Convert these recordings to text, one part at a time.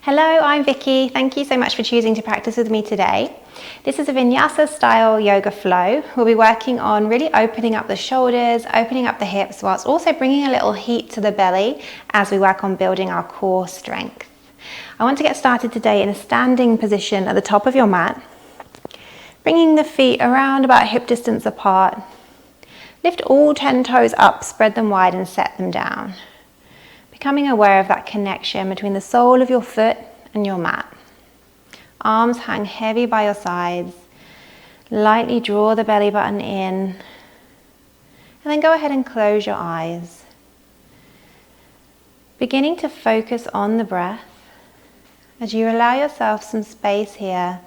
Hello, I'm Vicky. Thank you so much for choosing to practice with me today. This is a vinyasa style yoga flow. We'll be working on really opening up the shoulders, opening up the hips, whilst also bringing a little heat to the belly as we work on building our core strength. I want to get started today in a standing position at the top of your mat, bringing the feet around about hip distance apart. Lift all 10 toes up, spread them wide and set them down. Becoming aware of that connection between the sole of your foot and your mat. Arms hang heavy by your sides. Lightly draw the belly button in. And then go ahead and close your eyes. Beginning to focus on the breath as you allow yourself some space here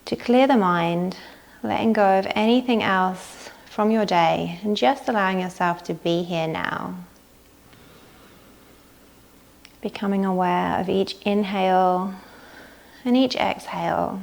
to clear the mind, letting go of anything else from your day and just allowing yourself to be here now. Becoming aware of each inhale and each exhale.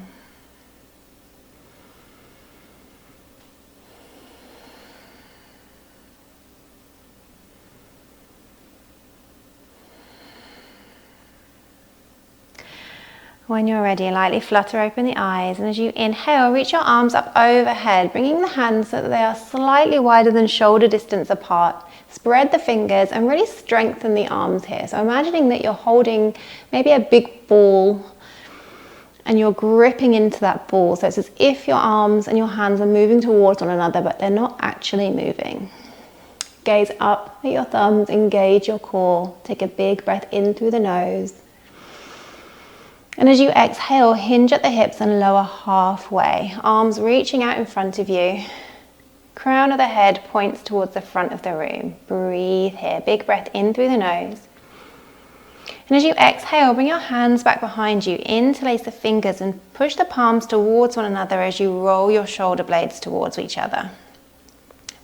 When you're ready, lightly flutter open the eyes, and as you inhale, reach your arms up overhead, bringing the hands so that they are slightly wider than shoulder distance apart. Spread the fingers and really strengthen the arms here. So imagining that you're holding maybe a big ball and you're gripping into that ball. So it's as if your arms and your hands are moving towards one another, but they're not actually moving. Gaze up at your thumbs, engage your core. Take a big breath in through the nose. And as you exhale, hinge at the hips and lower halfway. Arms reaching out in front of you. Crown of the head points towards the front of the room. Breathe here. Big breath in through the nose. And as you exhale, bring your hands back behind you. Interlace the fingers and push the palms towards one another as you roll your shoulder blades towards each other.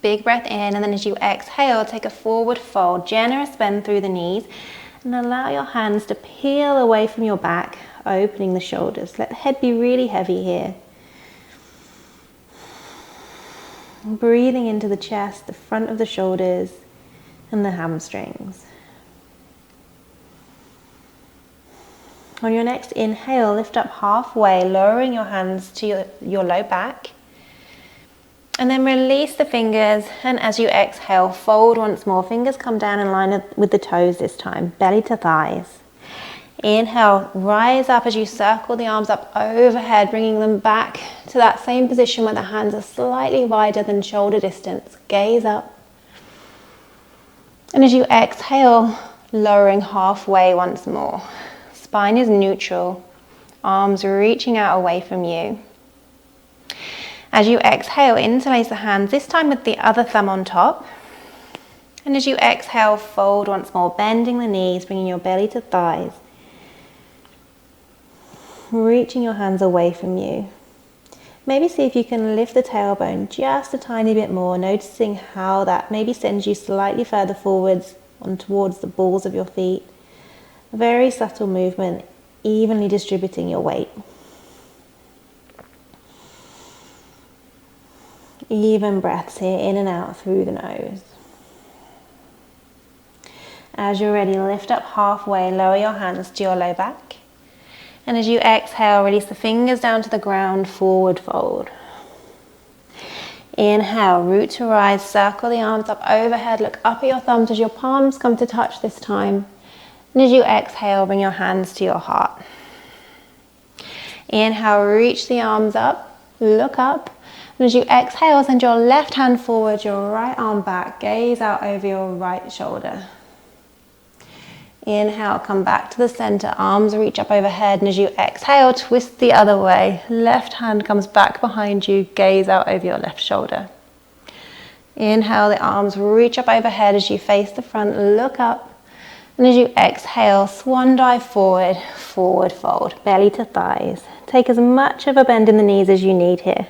Big breath in, and then as you exhale, take a forward fold. Generous bend through the knees. And allow your hands to peel away from your back, opening the shoulders. Let the head be really heavy here. Breathing into the chest, the front of the shoulders, and the hamstrings. On your next inhale, lift up halfway, lowering your hands to your low back. And then release the fingers, and as you exhale, fold once more. Fingers come down in line with the toes this time, belly to thighs. Inhale, rise up as you circle the arms up overhead, bringing them back to that same position where the hands are slightly wider than shoulder distance. Gaze up. And as you exhale, lowering halfway once more. Spine is neutral, arms reaching out away from you. As you exhale, interlace the hands, this time with the other thumb on top. And as you exhale, fold once more, bending the knees, bringing your belly to thighs. Reaching your hands away from you. Maybe see if you can lift the tailbone just a tiny bit more, noticing how that maybe sends you slightly further forwards on towards the balls of your feet. A very subtle movement, evenly distributing your weight. Even breaths here, in and out through the nose. As you're ready, lift up halfway, lower your hands to your low back. And as you exhale, release the fingers down to the ground, forward fold. Inhale, root to rise, circle the arms up overhead, look up at your thumbs as your palms come to touch this time. And as you exhale, bring your hands to your heart. Inhale, reach the arms up, look up. And as you exhale, send your left hand forward, your right arm back, gaze out over your right shoulder. Inhale, come back to the center, arms reach up overhead, and as you exhale, twist the other way. Left hand comes back behind you, gaze out over your left shoulder. Inhale, the arms reach up overhead as you face the front, look up. And as you exhale, swan dive forward, forward fold, belly to thighs. Take as much of a bend in the knees as you need here.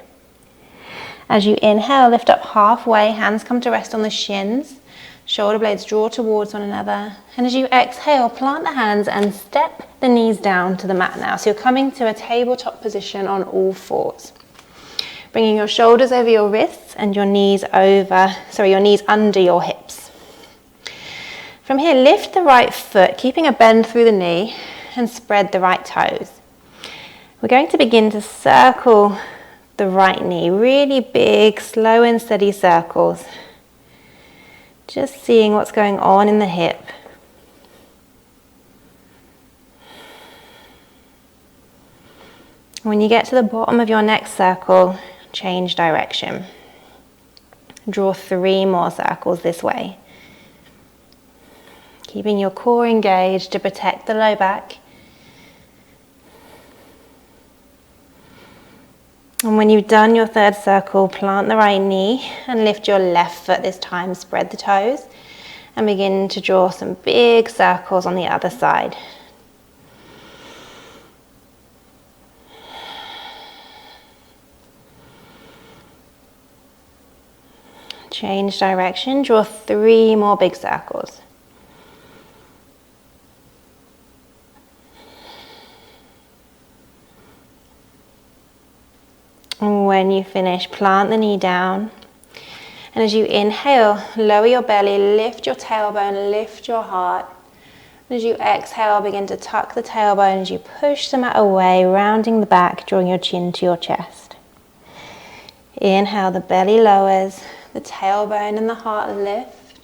As you inhale, lift up halfway, hands come to rest on the shins. Shoulder blades draw towards one another. And as you exhale, plant the hands and step the knees down to the mat now. So you're coming to a tabletop position on all fours. Bringing your shoulders over your wrists and your knees under your hips. From here, lift the right foot, keeping a bend through the knee, and spread the right toes. We're going to begin to circle the right knee, really big, slow and steady circles. Just seeing what's going on in the hip. When you get to the bottom of your next circle, change direction. Draw 3 more circles this way. Keeping your core engaged to protect the low back. And when you've done your 3rd circle, plant the right knee and lift your left foot this time. Spread the toes and begin to draw some big circles on the other side. Change direction, draw 3 more big circles. And when you finish, plant the knee down. And as you inhale, lower your belly, lift your tailbone, lift your heart. And as you exhale, begin to tuck the tailbone as you push the mat away, rounding the back, drawing your chin to your chest. Inhale, the belly lowers, the tailbone and the heart lift.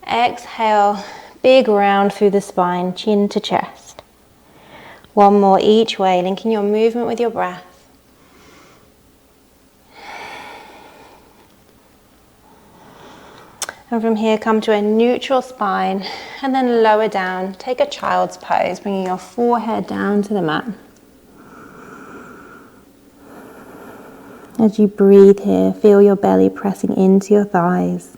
Exhale, big round through the spine, chin to chest. One more each way, linking your movement with your breath. And from here, come to a neutral spine and then lower down. Take a child's pose, bringing your forehead down to the mat. As you breathe here, feel your belly pressing into your thighs.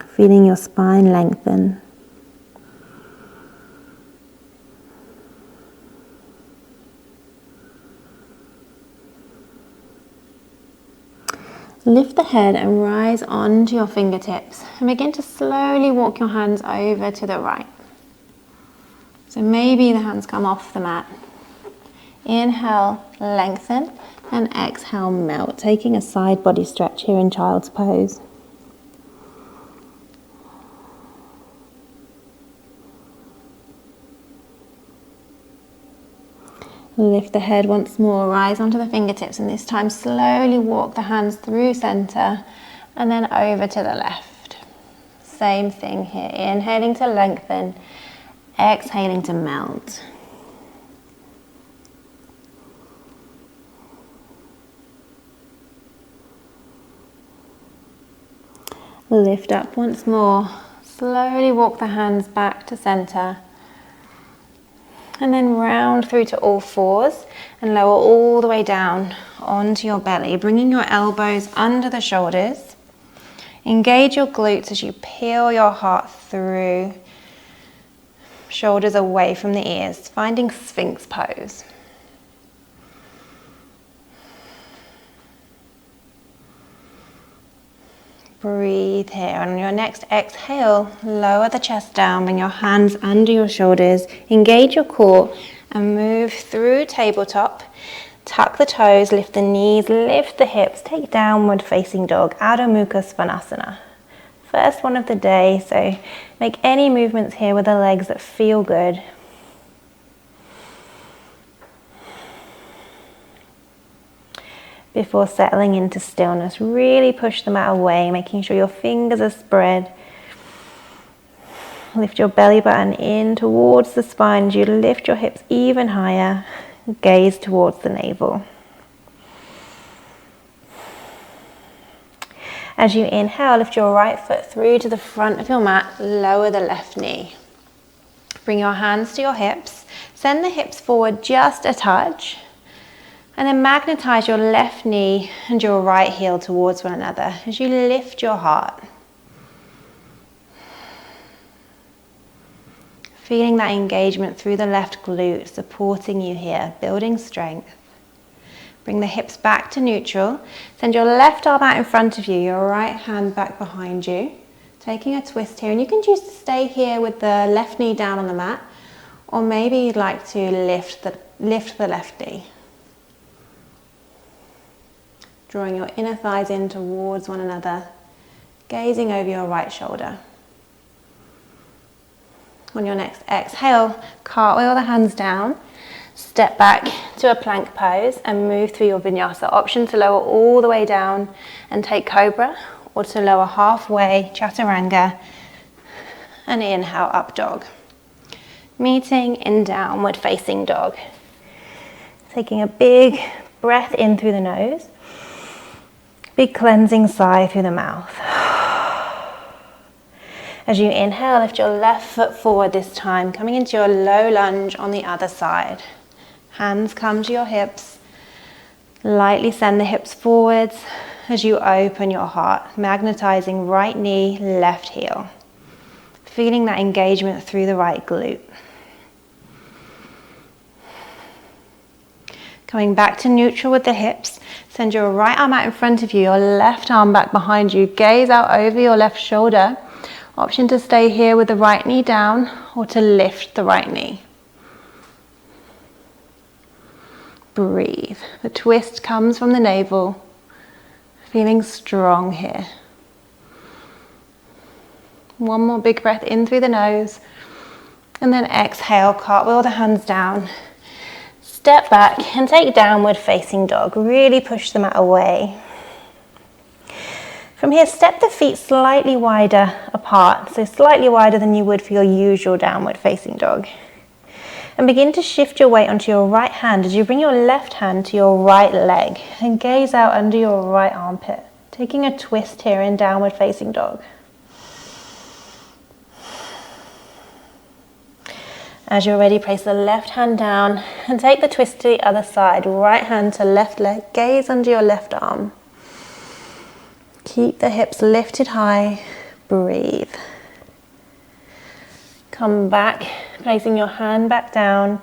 Feeling your spine lengthen. Lift the head and rise onto your fingertips and begin to slowly walk your hands over to the right. So maybe the hands come off the mat. Inhale, lengthen, and exhale, melt. Taking a side body stretch here in child's pose. Lift the head once more, rise onto the fingertips, and this time slowly walk the hands through center and then over to the left. Same thing here, inhaling to lengthen, exhaling to melt. Lift up once more, slowly walk the hands back to center. And then round through to all fours and lower all the way down onto your belly, bringing your elbows under the shoulders. Engage your glutes as you peel your heart through, shoulders away from the ears, finding Sphinx pose. Breathe here, and on your next exhale, lower the chest down, bring your hands under your shoulders, engage your core and move through tabletop. Tuck the toes, lift the knees, lift the hips, take downward facing dog, Adho Mukha Svanasana. First one of the day, so make any movements here with the legs that feel good. Before settling into stillness, really push the mat away, making sure your fingers are spread. Lift your belly button in towards the spine as you lift your hips even higher. Gaze towards the navel. As you inhale, lift your right foot through to the front of your mat, lower the left knee. Bring your hands to your hips, send the hips forward just a touch. And then magnetize your left knee and your right heel towards one another as you lift your heart. Feeling that engagement through the left glute, supporting you here, building strength. Bring the hips back to neutral. Send your left arm out in front of you, your right hand back behind you. Taking a twist here, and you can choose to stay here with the left knee down on the mat, or maybe you'd like to lift the left knee. Drawing your inner thighs in towards one another, gazing over your right shoulder. On your next exhale, cartwheel the hands down, step back to a plank pose and move through your vinyasa. Option to lower all the way down and take cobra, or to lower halfway, chaturanga, and inhale, up dog. Meeting in downward facing dog. Taking a big breath in through the nose, big cleansing sigh through the mouth. As you inhale, lift your left foot forward this time, coming into your low lunge on the other side. Hands come to your hips. Lightly send the hips forwards as you open your heart, magnetizing right knee, left heel. Feeling that engagement through the right glute. Coming back to neutral with the hips, send your right arm out in front of you, your left arm back behind you, gaze out over your left shoulder. Option to stay here with the right knee down or to lift the right knee. Breathe. The twist comes from the navel. Feeling strong here. One more big breath in through the nose. And then exhale, cartwheel the hands down. Step back and take downward facing dog. Really push the mat away. From here, step the feet slightly wider apart, so slightly wider than you would for your usual downward facing dog. And begin to shift your weight onto your right hand as you bring your left hand to your right leg and gaze out under your right armpit, taking a twist here in downward facing dog. As you're ready, place the left hand down and take the twist to the other side. Right hand to left leg, gaze under your left arm. Keep the hips lifted high, breathe. Come back, placing your hand back down.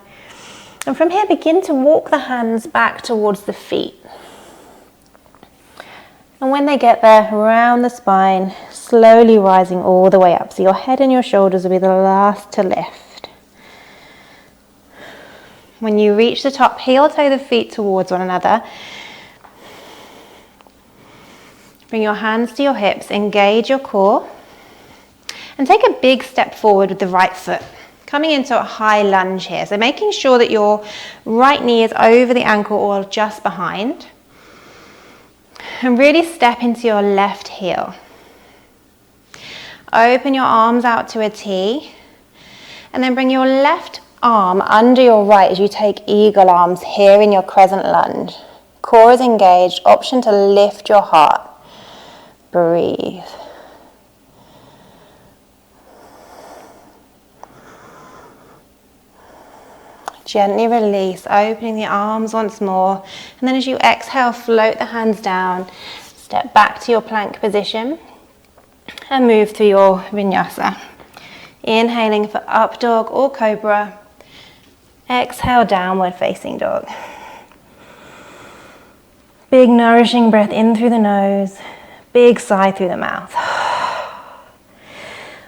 And from here, begin to walk the hands back towards the feet. And when they get there, round the spine, slowly rising all the way up. So your head and your shoulders will be the last to lift. When you reach the top, heel toe the feet towards one another. Bring your hands to your hips, engage your core, and take a big step forward with the right foot. Coming into a high lunge here, so making sure that your right knee is over the ankle or just behind. And really step into your left heel. Open your arms out to a T, and then bring your left arm under your right as you take eagle arms here in your crescent lunge. Core is engaged, option to lift your heart. Breathe. Gently release, opening the arms once more. And then as you exhale, float the hands down. Step back to your plank position and move through your vinyasa. Inhaling for up dog or cobra. Exhale, downward facing dog. Big nourishing breath in through the nose. Big sigh through the mouth.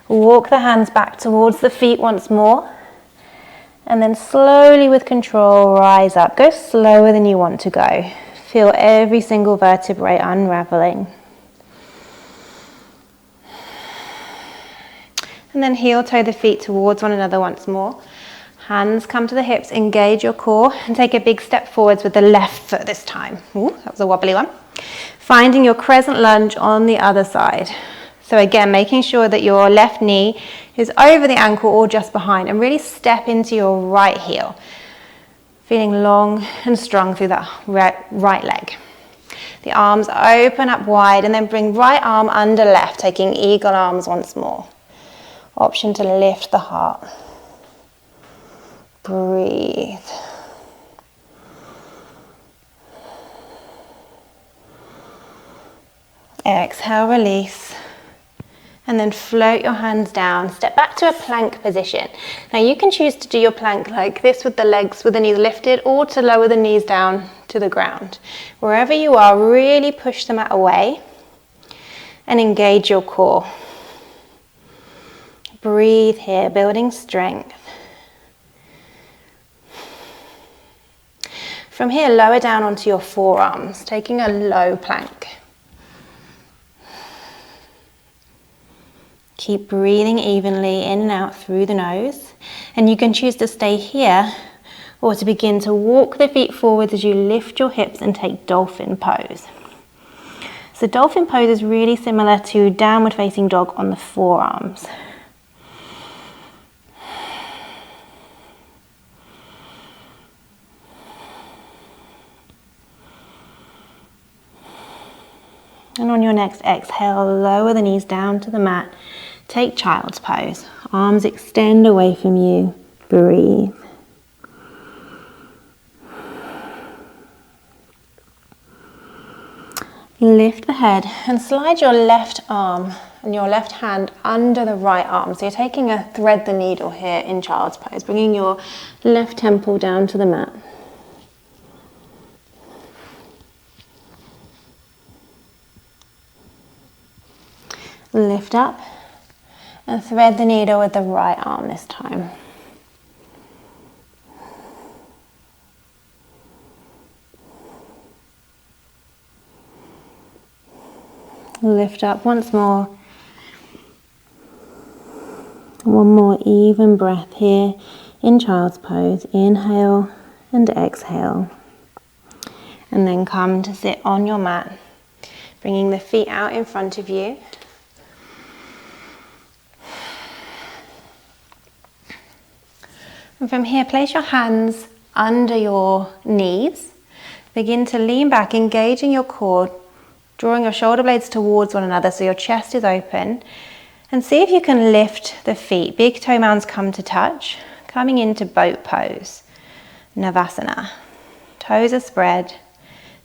Walk the hands back towards the feet once more. And then slowly with control, rise up. Go slower than you want to go. Feel every single vertebrae unraveling. And then heel toe the feet towards one another once more. Hands come to the hips, engage your core, and take a big step forwards with the left foot this time. Ooh, that was a wobbly one. Finding your crescent lunge on the other side. So again, making sure that your left knee is over the ankle or just behind, and really step into your right heel. Feeling long and strong through that right leg. The arms open up wide, and then bring right arm under left, taking eagle arms once more. Option to lift the heart. Breathe. Exhale, release. And then float your hands down. Step back to a plank position. Now you can choose to do your plank like this with the legs, with the knees lifted, or to lower the knees down to the ground. Wherever you are, really push the mat away and engage your core. Breathe here, building strength. From here, lower down onto your forearms, taking a low plank. Keep breathing evenly in and out through the nose. And you can choose to stay here or to begin to walk the feet forward as you lift your hips and take Dolphin Pose. So Dolphin Pose is really similar to downward facing dog on the forearms. And on your next exhale, lower the knees down to the mat. Take Child's Pose. Arms extend away from you. Breathe. Lift the head and slide your left arm and your left hand under the right arm. So you're taking a thread the needle here in Child's Pose, bringing your left temple down to the mat. Lift up and thread the needle with the right arm this time. Lift up once more. One more even breath here in Child's Pose. Inhale and exhale. And then come to sit on your mat, bringing the feet out in front of you. And from here, place your hands under your knees. Begin to lean back, engaging your core, drawing your shoulder blades towards one another so your chest is open. And see if you can lift the feet. Big toe mounds come to touch. Coming into boat pose, Navasana. Toes are spread.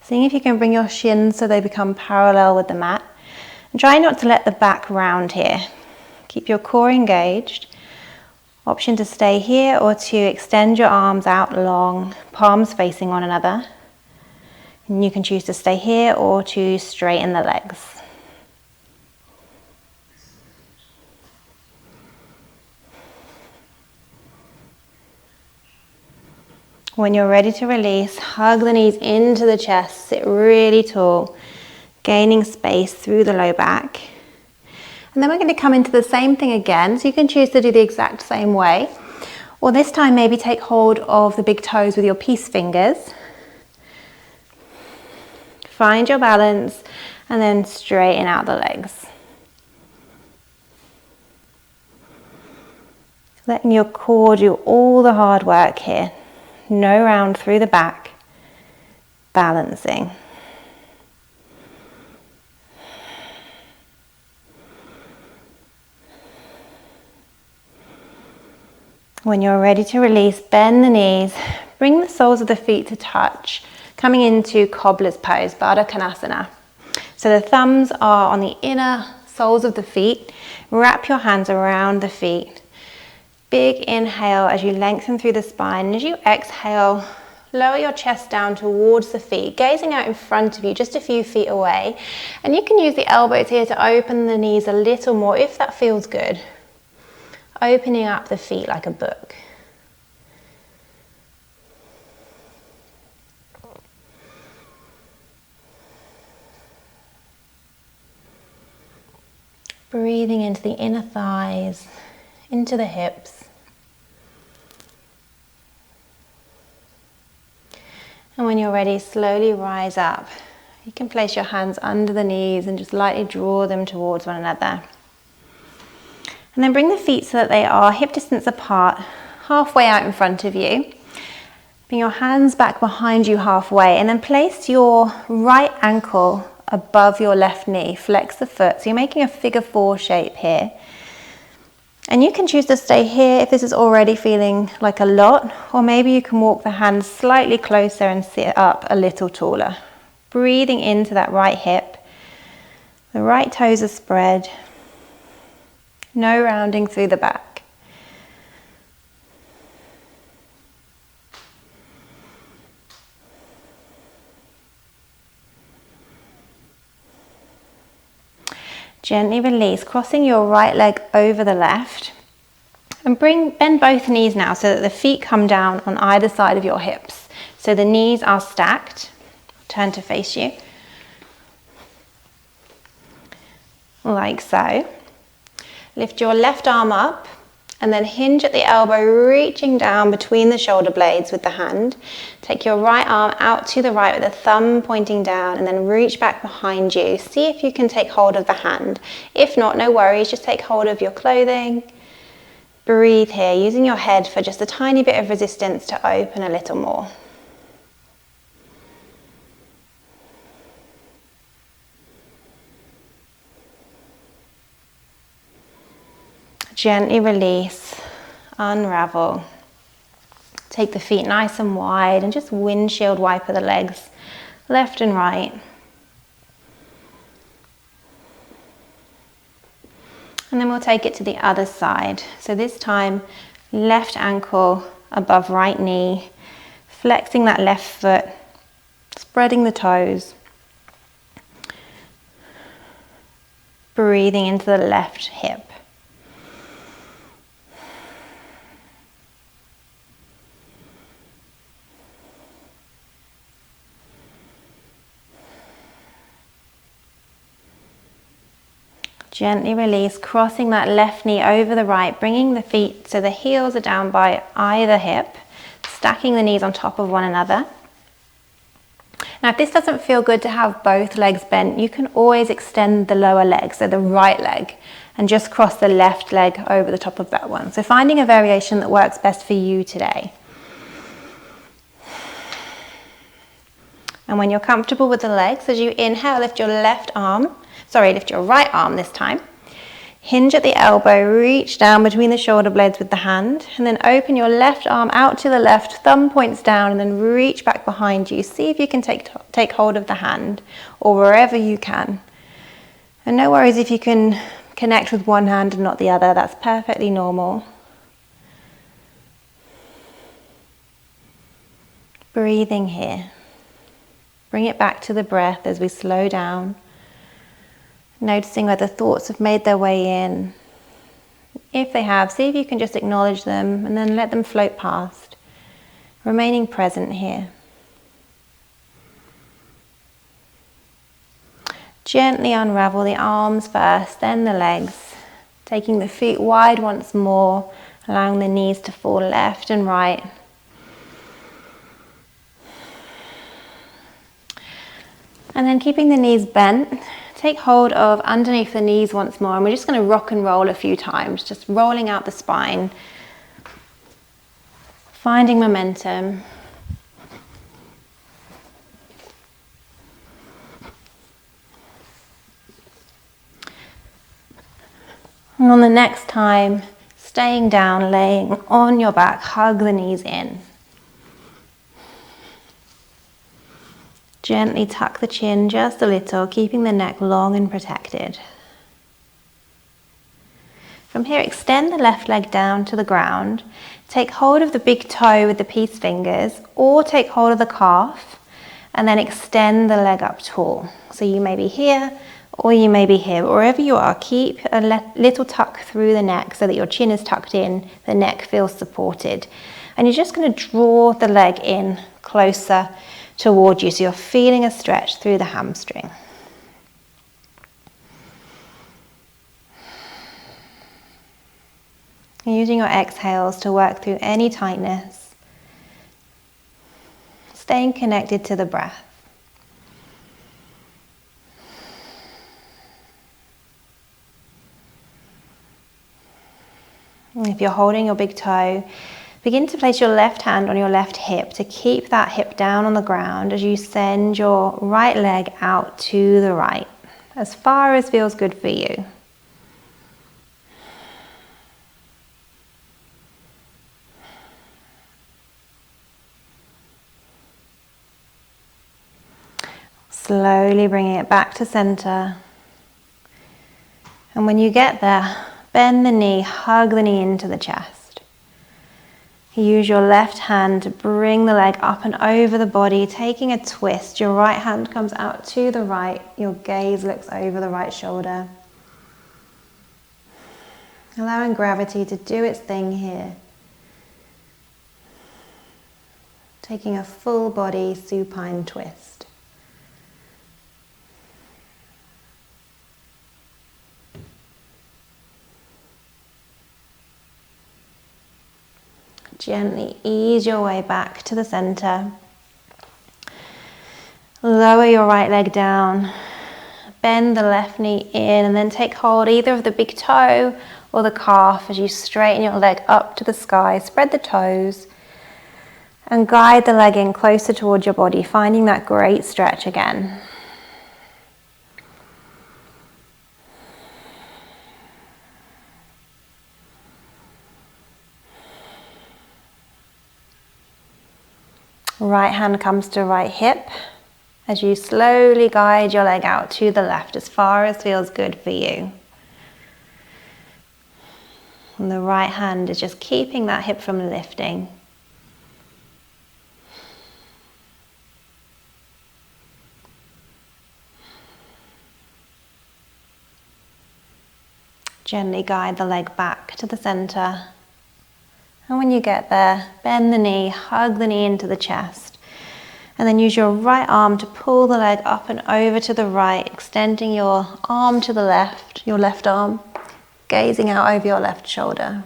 Seeing if you can bring your shins so they become parallel with the mat. And try not to let the back round here. Keep your core engaged. Option to stay here or to extend your arms out long, palms facing one another. And you can choose to stay here or to straighten the legs. When you're ready to release, hug the knees into the chest, sit really tall, gaining space through the low back. And then we're going to come into the same thing again, so you can choose to do the exact same way. Or this time maybe take hold of the big toes with your peace fingers. Find your balance and then straighten out the legs. Letting your core do all the hard work here. No round through the back, balancing. When you're ready to release, bend the knees, bring the soles of the feet to touch, coming into cobbler's pose, Baddha Konasana. So the thumbs are on the inner soles of the feet. Wrap your hands around the feet. Big inhale as you lengthen through the spine. As you exhale, lower your chest down towards the feet, gazing out in front of you, just a few feet away. And you can use the elbows here to open the knees a little more if that feels good. Opening up the feet like a book. Breathing into the inner thighs, into the hips. And when you're ready, slowly rise up. You can place your hands under the knees and just lightly draw them towards one another. And then bring the feet so that they are hip distance apart, halfway out in front of you. Bring your hands back behind you halfway and then place your right ankle above your left knee. Flex the foot. So you're making a figure 4 shape here. And you can choose to stay here if this is already feeling like a lot, or maybe you can walk the hands slightly closer and sit up a little taller. Breathing into that right hip. The right toes are spread. No rounding through the back. Gently release, crossing your right leg over the left. And bend both knees now so that the feet come down on either side of your hips. So the knees are stacked. Turn to face you. Like so. Lift your left arm up and then hinge at the elbow, reaching down between the shoulder blades with the hand. Take your right arm out to the right with the thumb pointing down and then reach back behind you. See if you can take hold of the hand. If not, no worries, just take hold of your clothing. Breathe here, using your head for just a tiny bit of resistance to open a little more. Gently release, unravel. Take the feet nice and wide and just windshield wiper the legs left and right. And then we'll take it to the other side. So this time, left ankle above right knee, flexing that left foot, spreading the toes, breathing into the left hip. Gently release, crossing that left knee over the right, bringing the feet so the heels are down by either hip, stacking the knees on top of one another. Now, if this doesn't feel good to have both legs bent, you can always extend the lower leg, so the right leg, and just cross the left leg over the top of that one. So finding a variation that works best for you today. And when you're comfortable with the legs, as you inhale, lift your right arm this time. Hinge at the elbow, reach down between the shoulder blades with the hand, and then open your left arm out to the left, thumb points down, and then reach back behind you. See if you can take hold of the hand, or wherever you can. And no worries if you can connect with one hand and not the other, that's perfectly normal. Breathing here. Bring it back to the breath as we slow down. Noticing whether thoughts have made their way in. If they have, see if you can just acknowledge them and then let them float past, remaining present here. Gently unravel the arms first, then the legs, taking the feet wide once more, allowing the knees to fall left and right. And then keeping the knees bent, take hold of underneath the knees once more, and we're just going to rock and roll a few times, just rolling out the spine, finding momentum. And on the next time, staying down, laying on your back, hug the knees in. Gently tuck the chin just a little, keeping the neck long and protected. From here, extend the left leg down to the ground. Take hold of the big toe with the peace fingers, or take hold of the calf, and then extend the leg up tall. So you may be here, or you may be here. But wherever you are, keep a little tuck through the neck so that your chin is tucked in, the neck feels supported. And you're just going to draw the leg in closer toward you, so you're feeling a stretch through the hamstring. Using your exhales to work through any tightness, staying connected to the breath. And if you're holding your big toe, begin to place your left hand on your left hip to keep that hip down on the ground as you send your right leg out to the right, as far as feels good for you. Slowly bringing it back to center. And when you get there, bend the knee, hug the knee into the chest. Use your left hand to bring the leg up and over the body, taking a twist. Your right hand comes out to the right. Your gaze looks over the right shoulder. Allowing gravity to do its thing here. Taking a full body supine twist. Gently ease your way back to the center. Lower your right leg down. Bend the left knee in and then take hold either of the big toe or the calf as you straighten your leg up to the sky. Spread the toes and guide the leg in closer towards your body, finding that great stretch again. Right hand comes to right hip as you slowly guide your leg out to the left as far as feels good for you. And the right hand is just keeping that hip from lifting. Gently guide the leg back to the center. And when you get there, bend the knee, hug the knee into the chest. And then use your right arm to pull the leg up and over to the right, extending your arm to the left, your left arm, gazing out over your left shoulder.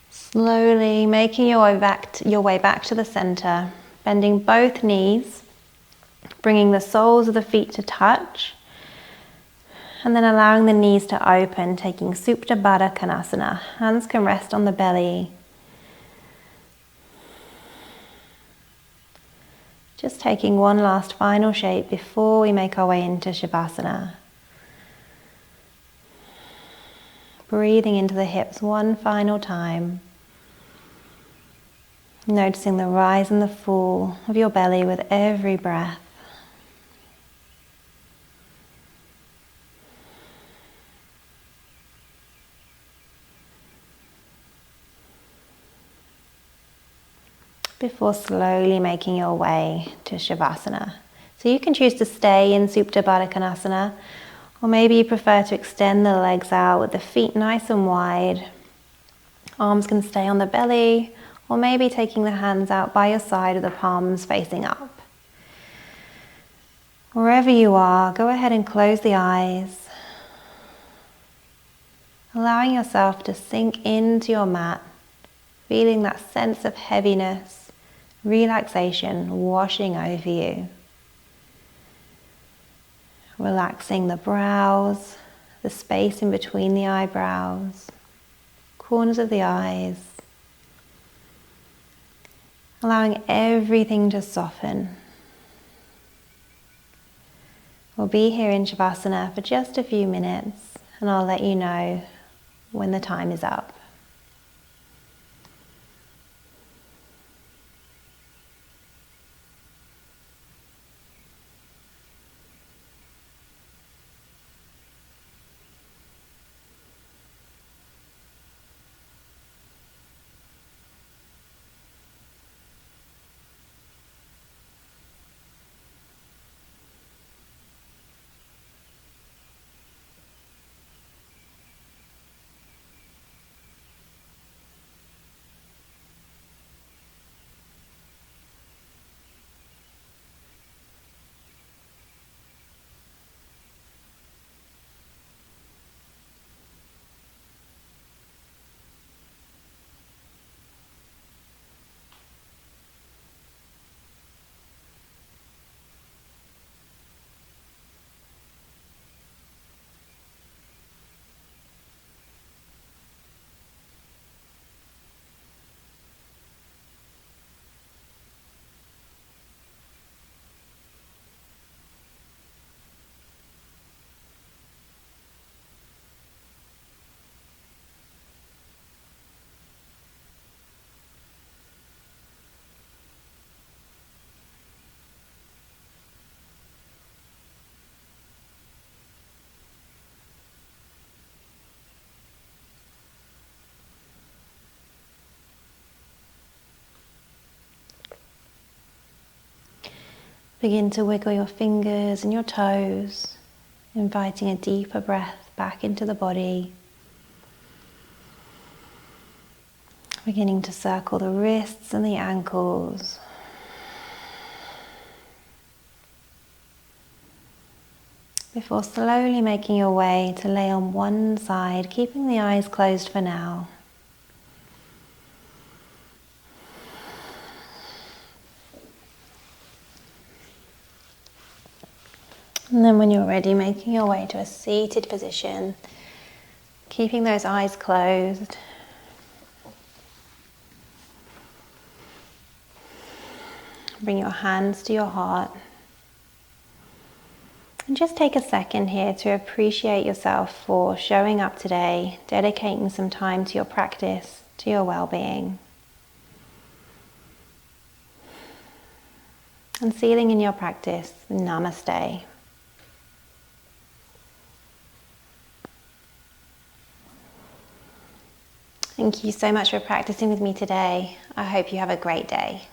Slowly making your way back to the center, bending both knees, bringing the soles of the feet to touch, and then allowing the knees to open, taking Supta Baddha Konasana. Hands can rest on the belly. Just taking one last final shape before we make our way into Shavasana. Breathing into the hips one final time. Noticing the rise and the fall of your belly with every breath. Before slowly making your way to Shavasana. So you can choose to stay in Supta Baddha Konasana, or maybe you prefer to extend the legs out with the feet nice and wide. Arms can stay on the belly, or maybe taking the hands out by your side with the palms facing up. Wherever you are, go ahead and close the eyes, allowing yourself to sink into your mat, feeling that sense of heaviness, relaxation washing over you. Relaxing the brows, the space in between the eyebrows, corners of the eyes. Allowing everything to soften. We'll be here in Shavasana for just a few minutes, and I'll let you know when the time is up. Begin to wiggle your fingers and your toes, inviting a deeper breath back into the body. Beginning to circle the wrists and the ankles. Before slowly making your way to lay on one side, keeping the eyes closed for now. And then when you're ready, making your way to a seated position, keeping those eyes closed. Bring your hands to your heart. And just take a second here to appreciate yourself for showing up today, dedicating some time to your practice, to your well-being. And sealing in your practice, Namaste. Thank you so much for practicing with me today. I hope you have a great day.